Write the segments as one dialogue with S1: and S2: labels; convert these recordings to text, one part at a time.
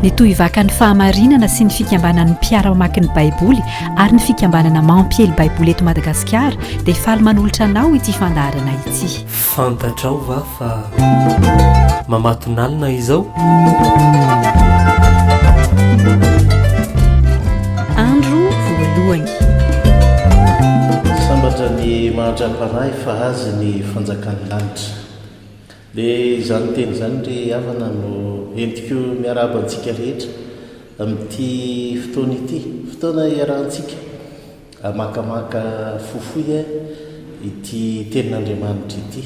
S1: ny toy ivaka ny fahamarinana sy ny fikambanan'ny mpiara mamaky ny baiboly ary ny fikambanana mampiely baiboly eto Madagasikara dia faly manolotra anao ity fandaharana ity.
S2: Fantatrao va fa mamatonalina izao?
S1: Andro voalohany.
S3: Sambatra ny mahatra-panahy fa azy ny fanjakan'ny lanitra. Dia izany teny izany ry havana no entiko miarahaba antsika rehetra amin'ity fotoana ity, fotoana iarahantsika makamaka fofoy ity tenin'Andriamanitra ity,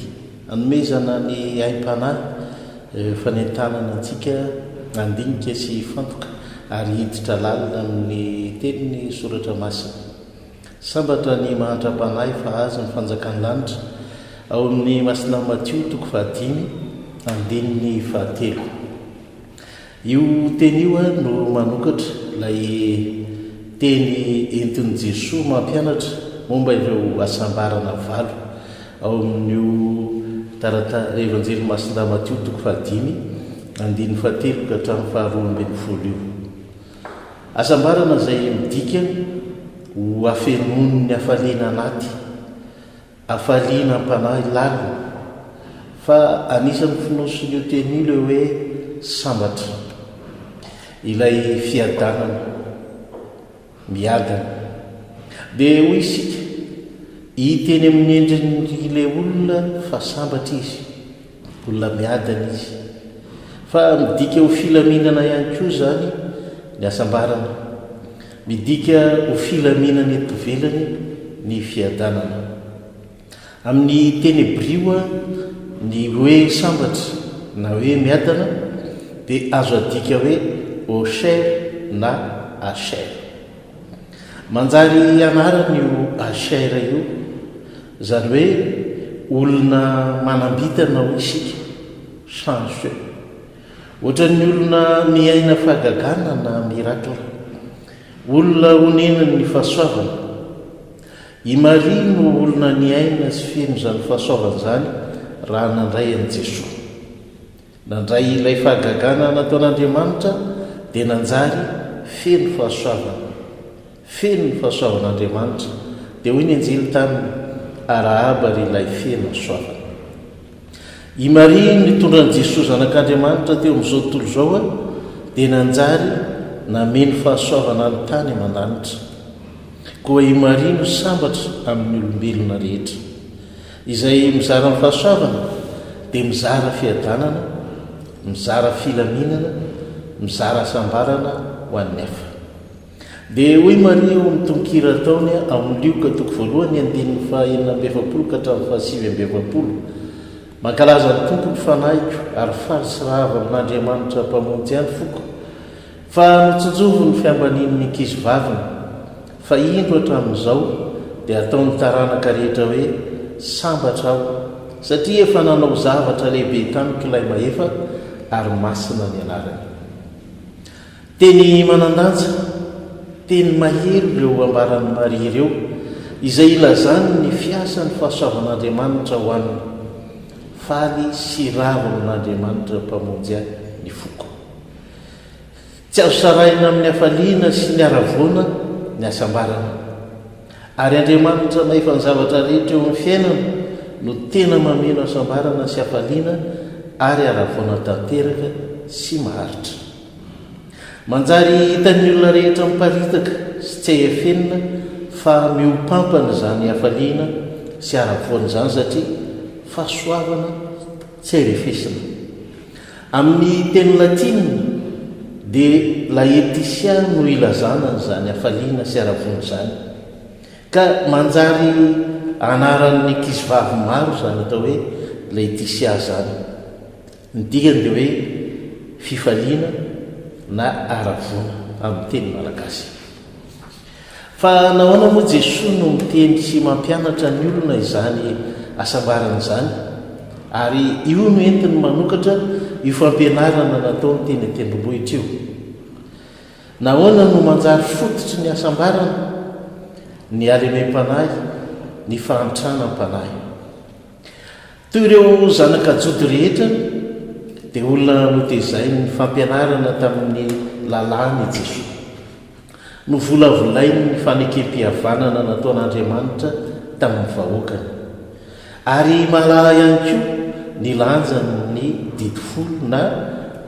S3: anomezana ny aim-panahy fanentanana antsika andinika sy fantoka ary hiditra lalina amin'ny teniny soratra masina. Sambatra ny mahatra-panahy fa azy ny fanjakan'ny lanitra ao amin'ny masina Matio 5:1-9. Io teny io no manokatra ilay teny entin'i Jesoa mampianatra momba ireo asambarana valo ao amin'io evanjely masina Matio 5:1-7 io. Asambarana izay midika ho afenon'ny hafaliana anaty, hafaliana am-panahy lalina, fa anisan'ny finosin'io teny io ilay hoe sambatra, ilay fiadanana, miadana. Dia hoy isika hiteny amin'ny endrin'ilay olona fa sambatra izy, olona miadana izy, fa midika ho filaminana ihany koa izany ny asambarana, midika ho filaminana eto ivelany ny fiadanana. Amin'ny teny Hebreo ny hoe sambatra na hoe miadana dia azo adika hoe Osher na Asher. Manjary anarany io Asher io, izany hoe olona manambitana ho isika chanceux, ohatran'ny olona miaina fahagagana na mirakla, olona honenany ny fahasoavana. I Maria no olona niaina sy feno izany fahasoavana izany raha nandray an'i Jesoa. Nandray ilay fahagagana nataon'Andriamanitra dia nanjary feno fahasoavana, feno ny fahasoavan'Andriamanitra. Dia hoy ny anjely taminy arahaba ry ilay feno soavana. I Maria nitondran'i Jesoa zanak'Andriamanitra teo amin'izao tontolo izao dia nanjary nameno fahasoavana ny tany aman-danitra. Koa i Maria no sambatra amin'ny olombelona rehetra, izay mizara ny fahasoavana dia mizara fiadanana, mizara filaminana, mizara asambarana ho an'ny hafa. Dia hoy Maria eo amin'ny tononkira ataony amin'ny Lioka 1:4-7 mankalaza ny tompony fanahiko ary faly sy rahava amin'Andriamanitra mpamonjy ihany foko, fa notsinjovo ny fiambanian'ny ankizy vaviny, fa indro hatramin'izao dia ataon'ny taranaka rehetra hoe sambatra aho, satria efa nanao zavatra lehibe tamiko ilay mahefa ary masina ny anarany. Teny manandanja, teny mahery ireo ambaran'ny Maria ireo, izay ilazany ny fiasan'ny fahasoavan'Andriamanitra ho aniny, faly sy rava amin'Andriamanitra mpamonjy ny foko. Tsy azo saraina amin'ny hafaliana sy ny aravoana ny asambarana, ary Andriamanitra mahefa ny zavatra rehetra eo amin'ny fiainana no tena mameno asambarana sy hafaliana ary aravoana tanteraka sy maharitra. Manjary hitan'ny olona rehetra miparitaka sy tsy ahafenina fa miompampana izany hafaliana sy aravoana izany, satria fahasoavana tsy arefesina. Amin'ny teny latina dia laetisia no ilazana izany hafaliana sy aravoana izany, ka manjary anaran'ny ankizy vavy maro izany atao hoe laetisia izany. Ny dikany dia hoe fifaliana na aravoana amin'ny teny malagasy. Fa nahoana moa Jesoa no miteny sy mampianatra ny olona izany asambarana izany, ary io no entiny manokatra io fampianarana nataony teny an-tendrombohitra io. Nahoana no manjary fototry ny asambarana, ny alemem-panahy, ny fahantrana am-panahy. Toy ireo zanak'ajody rehetra dia olona notezay ny fampianarana tamin'ny lalàny Jesoa no volavolainy ny fanekem-pihavanana nataon'Andriamanitra tamin'ny vahoakany ary malala ihany koa ny lanjany ny didifolo na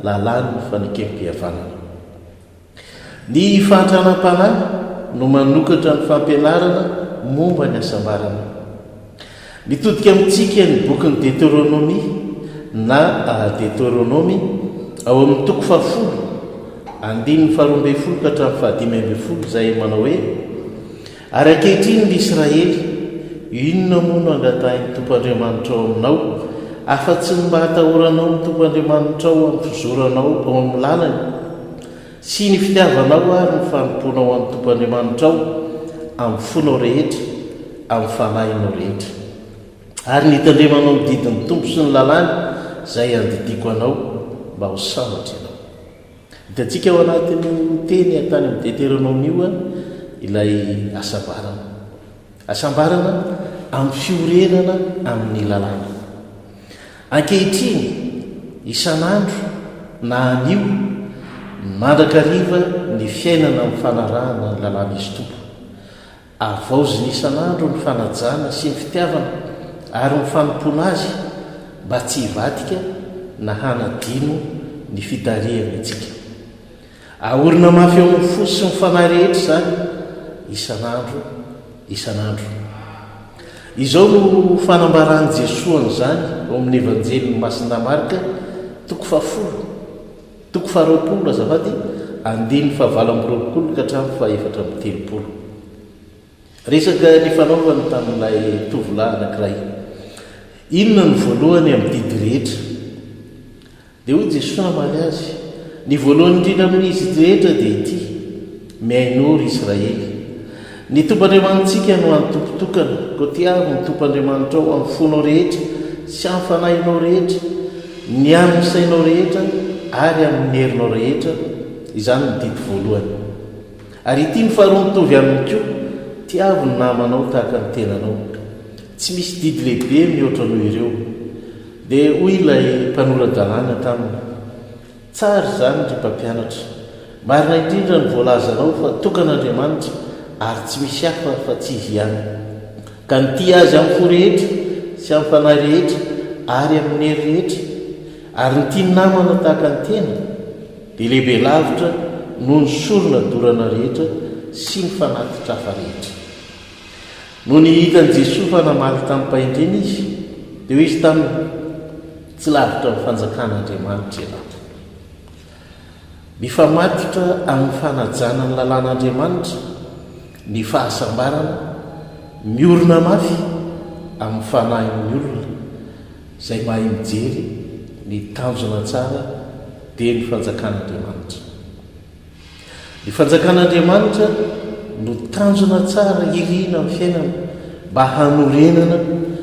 S3: lalàny ny fanekem-pihavanana. Ny fantranam-panahy no manokatra ny fampianarana momba ny asambarana. Mitodika amintsika ny bokyny Deutéronomie na Deutéronomie ao amin'ny toko 10:12 ka hatramin'ny 15 izay manao hoe: ary ankehitriny ny Israely, inona moa no angatahiny Tompo Andriamanitra ao aminao afa-tsy ny mba hatahoranao ny Tompo Andriamanitra ao amin'ny fizoranao ao amin'ny lalany sy ny fitiavanao ary ny fanomponao amin'ny Tompo Andriamanitra ao amin'ny fonao rehetra, amin'ny fanahinao rehetra, ary nitandremanao ny didin'ny Tompo sy ny lalàny izay andidiko anao mba ho sambatra ianao. Hitantsika ao anatin'ny teny atany amin'ny Deutéronomie ilay asambarana amin'ny fiorenana amin'ny lalàna. Ankehitriny isan'andro na anio mandrakariva ny fiainana amin'ny fanarahana ny lalàna izy Tompo. Avaoziny isan'andro ny fanajana sy ny fitiavana ary ny fanompoana azy mba tsy hivadika na hanadino ny fitarihana antsika. Ahorina mafy ao amin'ny fo sy ny fanahy rehetra izany isan'andro. Izao no fanambarany Jesoa an'izany ao amin'ny Evanjelin'ny Masina Marka toko 20 azafady 9:20 ka hatramin'ny 4:30. Resaka ny fanaovany tamin'ilay tovolahy anankiray. Inona ny voalohany amin'ny didy rehetra? Dia hoy Jesoa namaly azy, ny voalohany indrindra amin'izy rehetra dia ity: miain'ory Israely, ny Tompo Andriamanitsika no antompotokana, ko tiavo ny Tompo Andriamanitra ao amin'ny fonao rehetra sy amin'ny fanahinao rehetra, ny amin'ny sainao rehetra ary amin'ny herinao rehetra. Izany ny didy voalohany. Ary ity ny faharoa mitovy aminy koa: tiavo ny namanao tahaka ny tenanao. Tsy misy didy lehibe mihoatra noho ireo. Dia hoy ilay mpanoran-dalàna taminy: tsara izany ry mpampianatra, marina indrindra ny voalazanao fa tokan'Andriamanitra ary tsy misy hafa fa tsy izy ihany, ka nity azy amin'ny fo rehetra sy amin'ny fanahy rehetra ary amin'ny hery rehetra, ary ny tiany namana tahaka ny tena, dia lehibe lavitra noho ny sorona dorana rehetra sy ny fanatitra hafa rehetra. Noho ny hitan'i Jesoa fa namaly tamin'ny mpahendrena izy, dia hoy izy taminy: tsy lavitra amin'ny fanjakan'Andriamanitra ianao. Mifamatotra amin'ny fanajana ny lalàn'Andriamanitra ny fahasambarana, miorina mafy amin'ny fanahin'ny olona izay mahay mijery ny tanjona tsara dia ny fanjakan'Andriamanitra. Ny fanjakan'Andriamanitra no tanjona tsara irina amin'ny fiainana mba hanorenana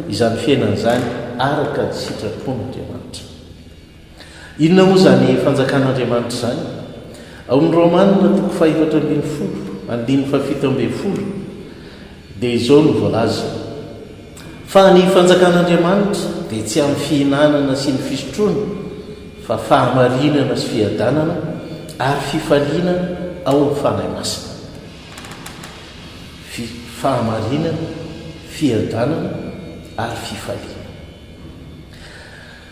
S3: izany fiainana izany araka ny sitrapon'Andriamanitra. Inona moa izany fanjakan'Andriamanitra izany? Ao amin'ny Romanina toko 4:17 dia izao no voalaza: fa ny fanjakan'Andriamanitra dia tsy amin'ny fihinanana sy ny fisotroana, fa fahamarinana sy fiadanana ary fifaliana ao amin'ny fanahy masina. Fahamarinana, fiadanana ary fifaliana.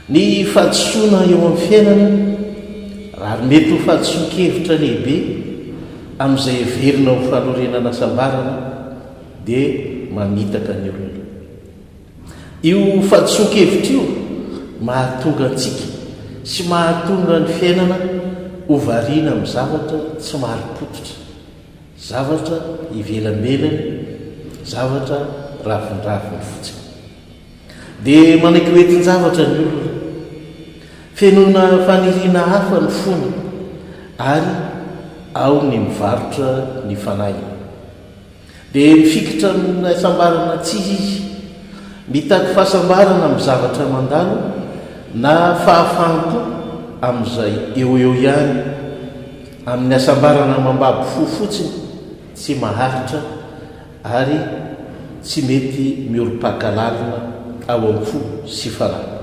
S3: Ny fahadisoana eo amin'ny fiainana, raha mety ho fahadisoan-kevitra lehibe amin'izay heverina ho fanorenana sambarana, dia mamitaka ny olona. Io fahadisoan-kevitra io mahatonga antsika sy mahatonga ny fiainana ho variana amin'ny zavatra tsy mahari-pototra, zavatra ivelamelany, zavatra ravindraviny fotsiny. Dia manaiky hoentin zavatra ny olona, fenona faniriana hafa ny fony, ary ao ny mivarotra ny fanahy. Dia mifikitra amin'ny sambarana tsy izy, mitaky fahasambarana amin'ny zavatra mandalo na fahafanto amin'izay eo ihany, amin'ny asambarana mambabo fo fotsiny, tsy maharitra ary tsy mety mioro-pakalalina ao amin'ny fo sy fanahy.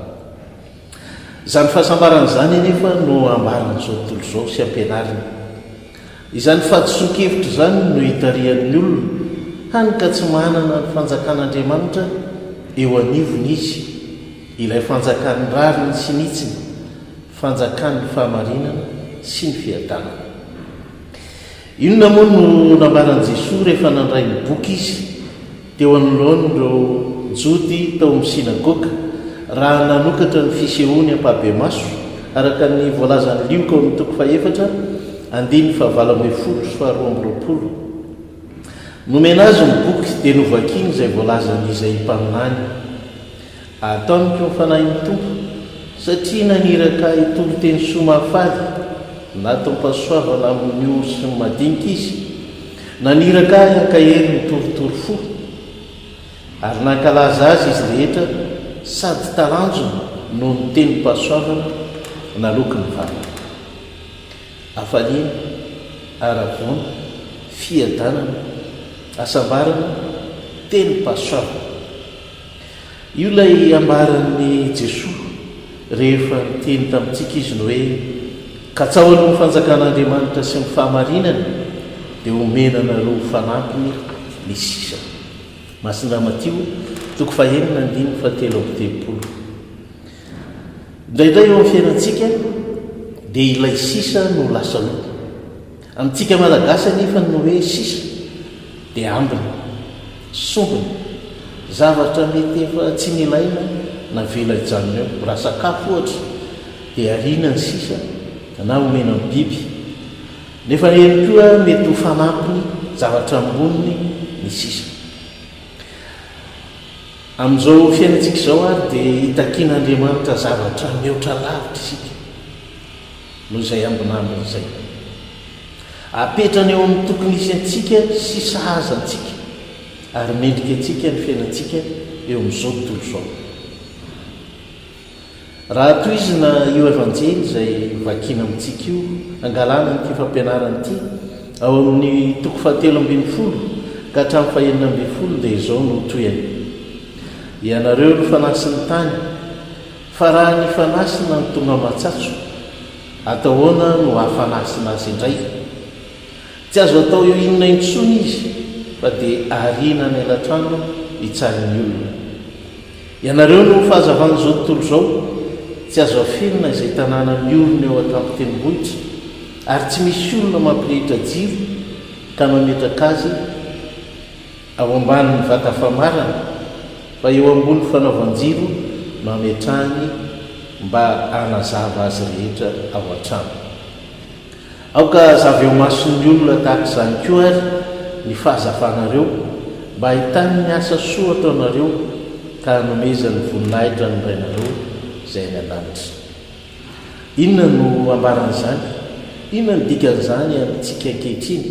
S3: izany fahasambaran'izany anefa no ambaran'izao tontolo izao sy ampianarina. Izany fahadisoan-kevitra izany no hitarian'ny olona hany ka tsy manana ny fanjakan'Andriamanitra eo anivony izy, ilay fanjakan'ny rariny sy nitsiny, fanjakan'ny fahamarinana sy ny fiadanana. Inona moa no nambaran'i Jesosy rehefa nandray ny boky izy teo anoloany ireo jody tao amin'ny sinagoga raha nanokatra ny fisehoany ampahabemaso araka ny voalazan'ny lioka ao amin'ny toko 4:7-20. Nomena azy ny boky dia novakiny izay voalazan'izay mpaminany. Ataony koa mifanahy ny tompo satria naniraka itolo teny soa mahafaly natao mpasoavana amin'ny oro sy ny madinika izy, naniraka ahy ankahery ny toritory fo ary nankalaza azy izy rehetra sady taranjona noho ny teny mpasoavana naloky ny vala, hafaliana, aravona, fiadanana, asambarana, teny mpasoavana. Io lay ambaran'ny Jesosy rehefa niteny tamintsika izy no hoe ka tsao aloha ny fanjakan'Andriamanitra sy ny fahamarinana dia omenanareo fanampiny ny sisa. Masina Matio 9:7-8. Indraindray eo amin'ny fiainantsika dia ilay sisa no lasa loha. Amintsika malagasy anefa no hoe sisa dia ambiny, sombiny, zavatra mety efa tsy nilaina na vela hijanona eo. Raha sakafo ohatra dia ariana ny sisa na omena ny biby, nefa eny koa mety ho fanampiny zavatra amboniny ny sisa. Amin'izao fiainantsika izao ary dia hitakian'Andriamanitra zavatra mihoatra lavitra isika noho izay ambinambina izay, apetrany eo amin'ny tokony isy antsika sy sahazantsika ary mendrika antsika ny fiainantsika eo amin'izao tontolo izao. Raha toizina io evanjely izay vakina amintsika io, angalana nyity fampianarana ity ao amin'ny toko 7:20 ka hatramin'ny 9:20 dia izao no toyany: ianareo no fanasin'ny tany, fa raha ny fanasina ny tonga matsatso, atahoana no hafanasina azy indray. Tsy azo atao eo inona intsony izy fa dia ariana ny elatrano hitsariny olona. Ianareo no fahazavan'izao tontolo izao, tsy azo afelina izay tanàna miorina eo an-tampon-tendrombohitra ary tsy misy olona mampirehitra jiro ka mametraka azy ao ambanin'ny vata famarana, fa eo ambony fanaovan-jiro no ametrahany mba hanazava azy rehetra ao an-trano. Aoka zavy eo mason'ny olona tahaka izany koa ary ny fahazavanareo mba ahitany ny asa soa ataonareo ka hanomezany voninahitra ny rainareo izay ny an-danitra. Inona no ambaran'izany? Inona ny dikan'izany amintsika ankehitriny?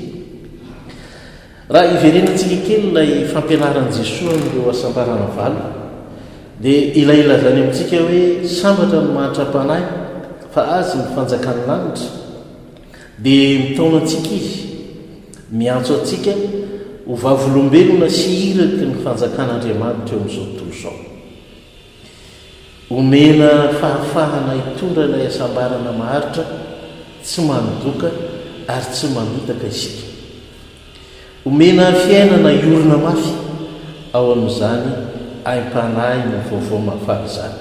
S3: Raha iverenantsika kely ilay fampianaran'i Jesosy amin'ireo asambarana valo dia ilaila zany amintsika hoe sambatra ny mahatra-panahy fa azy ny fanjakan'ny lanitra, dia mitaona antsika izy, miantso antsika ho vavolombelona sy iraky ny fanjakan'Andriamanitra eo amin'izao tontolo izao. Omena fahafahana hitondra ilay asambarana maharitra, tsy manodoka ary tsy mamitaka isika. Omena fiainana iorina mafy ao amin'izany aim-panahy ny vaovao mahafaly izany.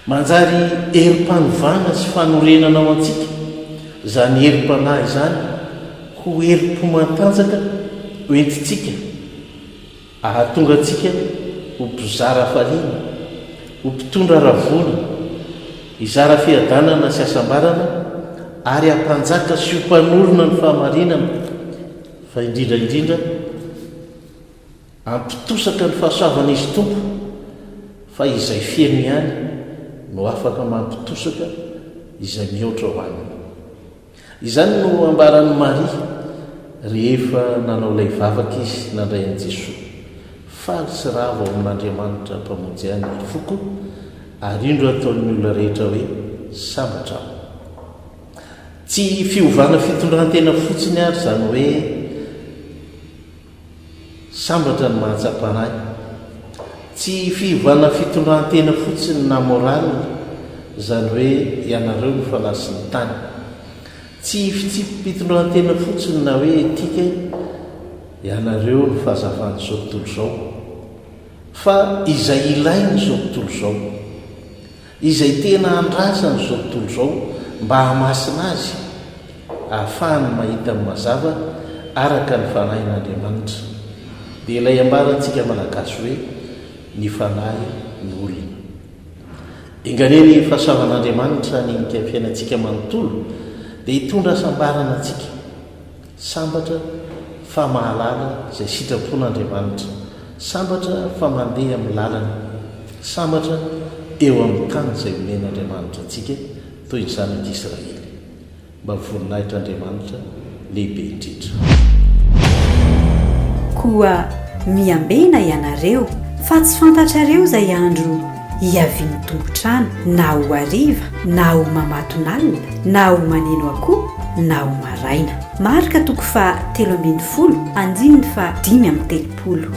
S3: Manjary herim-panovana sy fanorenana ao antsika izany herim-panahy izany ho herim-po matanjaka hoentintsika, ahatonga antsika ho mpizara faliana, ho mpitondra ravona, hizara fiadanana sy asambarana ary hampanjaka sy ho mpanorona ny fahamarinana, fa indrindra hampitosaka ny fahasoavana izy tompo, fa izay fiaino ihany no afaka mampitosaka izay mihoatra ho aminy. Izany no ambaran'ny Maria rehefa nanao ilay vavaka izy nandray an'i Jesosy. Faly sy rava ao amin'Andriamanitra mpamonjy any ny foko ary indro ataon'ny olona rehetra hoe sambatra. Tsy fiovana fitondrantena fotsiny ary izany hoe sambatra ny mahatsapanahy, tsy fiovana fitondrantena fotsiny na moralina izany hoe ianareo ny fanasy ny tany tsy fitsipitondroantena fotsiny na hoe etika ianareo ny fahazavan'izao tontolo izao fa izay ilainy zao tontolo izao izay tena andrazany zao tontolo izao mba hamasina azy ahafahany mahita ny mazava araka ny fanahin'Andriamanitra dia ilay ambarantsika malagasy hoe ny fanahy ny olona inganeny fahasavan'Andriamanitra ny fiainantsika manontolo dia hitondra sambarana antsika sambatra fa mahalala izay sitrapon'Andriamanitra sambatra fa mandeha amin'ny lalana sambatra eo amin'ny tany izay omen'Andriamanitra antsika toy ny zanak'Israely mba voninahitr'Andriamanitra lehibe indrindra
S1: koa miambena ianareo fa tsy fantatrareo izay andro hiaviany tombotrano na ho hariva na ho mamatonalina na ho maneno akoho na ho maraina marika toko fa 3:10 andininy fa 5:30